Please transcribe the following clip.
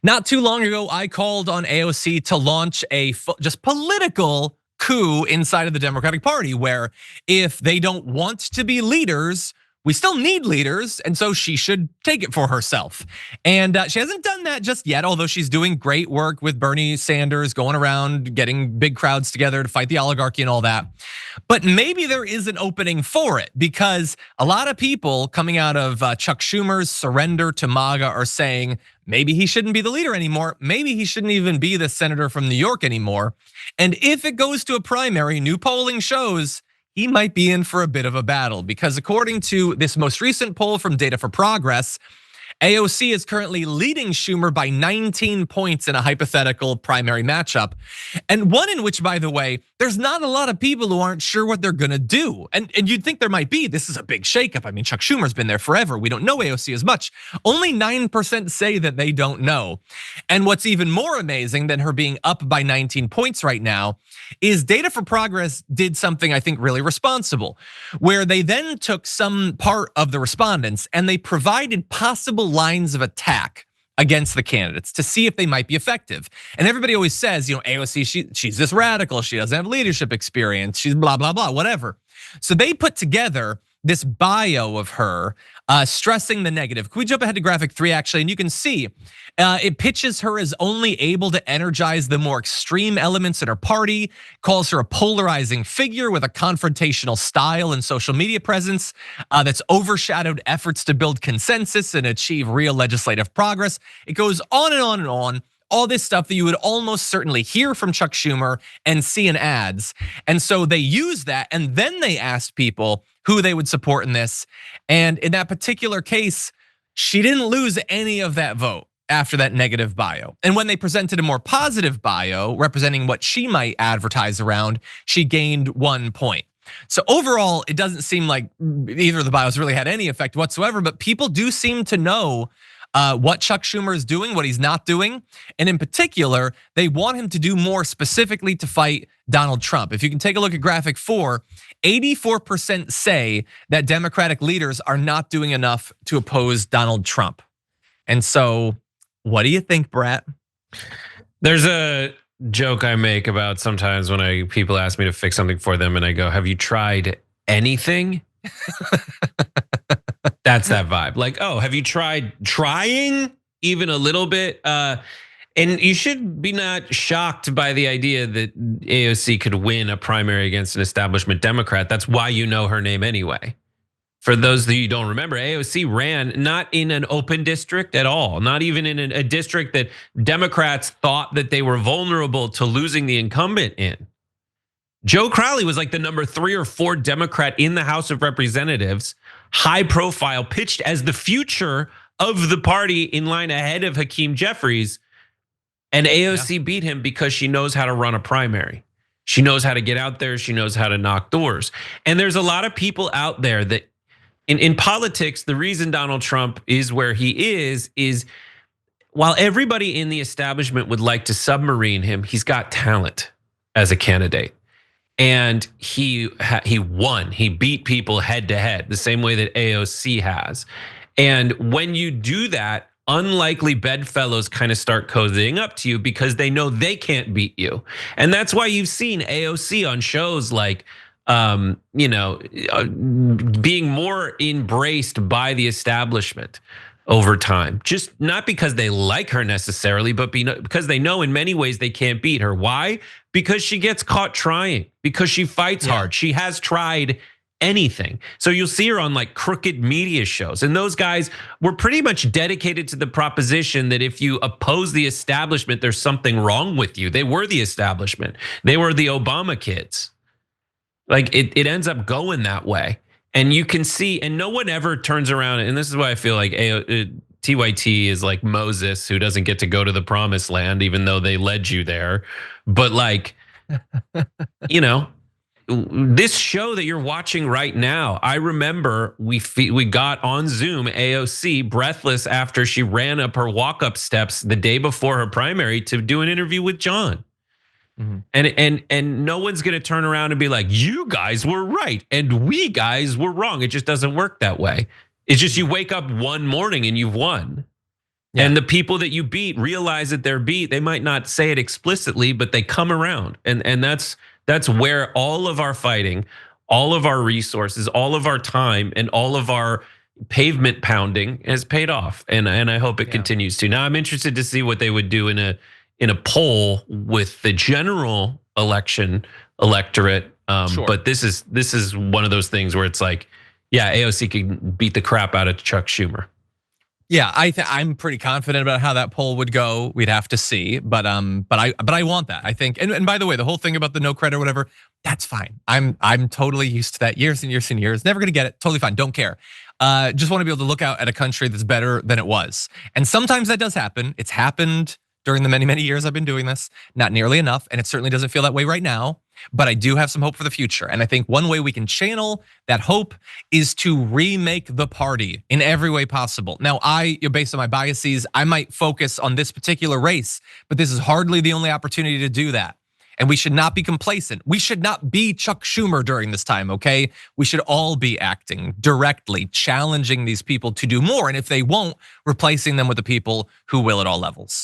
Not too long ago, I called on AOC to launch a just political coup inside of the Democratic Party, where if they don't want to be leaders, we still need leaders, and so she should take it for herself. And she hasn't done that just yet, although she's doing great work with Bernie Sanders, going around getting big crowds together to fight the oligarchy and all that. But maybe there is an opening for it, because a lot of people coming out of Chuck Schumer's surrender to MAGA are saying maybe he shouldn't be the leader anymore. Maybe he shouldn't even be the senator from New York anymore. And if it goes to a primary, new polling shows he might be in for a bit of a battle, because according to this most recent poll from Data for Progress, AOC is currently leading Schumer by 19 points in a hypothetical primary matchup. And one in which, by the way, there's not a lot of people who aren't sure what they're gonna do. And you'd think there might be. This is a big shakeup. I mean, Chuck Schumer's been there forever. We don't know AOC as much. Only 9% say that they don't know. And what's even more amazing than her being up by 19 points right now is Data for Progress did something I think really responsible, where they then took some part of the respondents and they provided possible lines of attack against the candidates to see if they might be effective. And everybody always says, AOC, she's this radical, she doesn't have leadership experience, she's blah, blah, blah, whatever. So they put together this bio of her stressing the negative. Can we jump ahead to graphic 3 actually? And you can see it pitches her as only able to energize the more extreme elements in her party, calls her a polarizing figure with a confrontational style and social media presence that's overshadowed efforts to build consensus and achieve real legislative progress. It goes on and on and on. All this stuff that you would almost certainly hear from Chuck Schumer and see in ads. And so they use that, and then they asked people who they would support in this. And in that particular case, she didn't lose any of that vote after that negative bio. And when they presented a more positive bio representing what she might advertise around, she gained 1 point. So overall, it doesn't seem like either of the bios really had any effect whatsoever, but people do seem to know what Chuck Schumer is doing, what he's not doing. And in particular, they want him to do more specifically to fight Donald Trump. If you can take a look at graphic 4, 84% say that Democratic leaders are not doing enough to oppose Donald Trump. And so what do you think, Brett? There's a joke I make about sometimes when people ask me to fix something for them and I go, have you tried anything? That's that vibe. Like, oh, have you tried trying even a little bit? And you should be not shocked by the idea that AOC could win a primary against an establishment Democrat. That's why you know her name anyway. For those that you don't remember, AOC ran not in an open district at all, not even in a district that Democrats thought that they were vulnerable to losing the incumbent in. Joe Crowley was like the number 3 or 4 Democrat in the House of Representatives, high profile, pitched as the future of the party in line ahead of Hakeem Jeffries. And AOC beat him because she knows how to run a primary. She knows how to get out there. She knows how to knock doors. And there's a lot of people out there that in politics, the reason Donald Trump is where he is while everybody in the establishment would like to submarine him, he's got talent as a candidate. And he won, he beat people head to head, the same way that AOC has. And when you do that, unlikely bedfellows kind of start cozying up to you because they know they can't beat you. And that's why you've seen AOC on shows like, being more embraced by the establishment over time. Just not because they like her necessarily, but because they know in many ways they can't beat her. Why? Because she gets caught trying, because she fights hard. She has tried anything. So you'll see her on like crooked media shows. And those guys were pretty much dedicated to the proposition that if you oppose the establishment, there's something wrong with you. They were the establishment. They were the Obama kids. Like it ends up going that way. And you can see, and no one ever turns around. And this is why I feel like TYT is like Moses who doesn't get to go to the promised land, even though they led you there. But like, this show that you're watching right now, I remember we got on Zoom AOC breathless after she ran up her walk-up steps the day before her primary to do an interview with John. And no one's gonna turn around and be like, you guys were right and we guys were wrong. It just doesn't work that way. It's just you wake up one morning and you've won. Yeah. And the people that you beat realize that they're beat. They might not say it explicitly, but they come around. And that's where all of our fighting, all of our resources, all of our time, and all of our pavement pounding has paid off. And I hope it continues to. Now I'm interested to see what they would do in a poll with the general election electorate. Sure. But this is one of those things where it's like, yeah, AOC can beat the crap out of Chuck Schumer. Yeah, I'm pretty confident about how that poll would go. We'd have to see, but I want that. I think, and by the way, the whole thing about the no credit or whatever, that's fine. I'm totally used to that. Years and years and years. Never gonna get it. Totally fine. Don't care. Just want to be able to look out at a country that's better than it was. And sometimes that does happen. It's happened during the many years I've been doing this. Not nearly enough, and it certainly doesn't feel that way right now. But I do have some hope for the future. And I think one way we can channel that hope is to remake the party in every way possible. Now, based on my biases, I might focus on this particular race, but this is hardly the only opportunity to do that. And we should not be complacent. We should not be Chuck Schumer during this time, okay? We should all be acting directly, challenging these people to do more. And if they won't, replacing them with the people who will at all levels.